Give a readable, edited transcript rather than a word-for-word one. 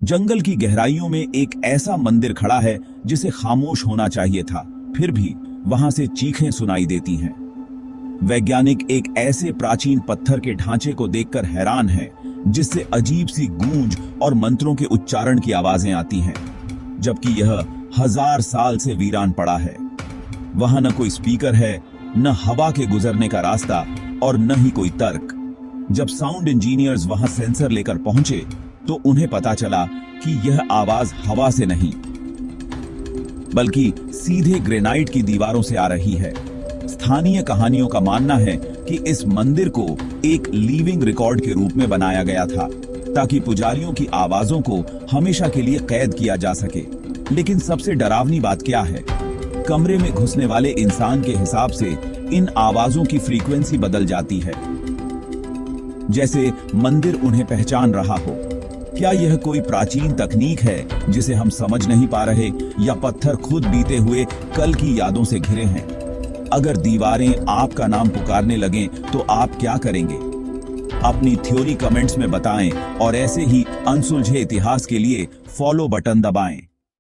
जंगल की गहराइयों में एक ऐसा मंदिर खड़ा है जिसे खामोश होना चाहिए था, फिर भी वहां से चीखें सुनाई देती हैं। वैज्ञानिक एक ऐसे प्राचीन पत्थर के ढांचे को देखकर हैरान हैं, जिससे अजीब सी गूंज और मंत्रों के उच्चारण की आवाजें आती हैं, जबकि यह 1000 साल से वीरान पड़ा है। वहां न कोई स्पीकर है, न हवा के गुजरने का रास्ता और न ही कोई तर्क। जब साउंड इंजीनियर्स वहां सेंसर लेकर पहुंचे तो उन्हें पता चला कि यह आवाज हवा से नहीं बल्कि सीधे ग्रेनाइट की दीवारों से आ रही है। स्थानीय कहानियों का मानना है कि इस मंदिर को एक लिविंग रिकॉर्ड के रूप में बनाया गया था, ताकि पुजारियों की आवाजों को हमेशा के लिए कैद किया जा सके। लेकिन सबसे डरावनी बात क्या है? कमरे में घुसने वाले इंसान के हिसाब से इन आवाजों की फ्रीक्वेंसी बदल जाती है, जैसे मंदिर उन्हें पहचान रहा हो। क्या यह कोई प्राचीन तकनीक है जिसे हम समझ नहीं पा रहे, या पत्थर खुद बीते हुए कल की यादों से घिरे हैं? अगर दीवारें आपका नाम पुकारने लगें तो आप क्या करेंगे? अपनी थ्योरी कमेंट्स में बताएं और ऐसे ही अनसुलझे इतिहास के लिए फॉलो बटन दबाएं।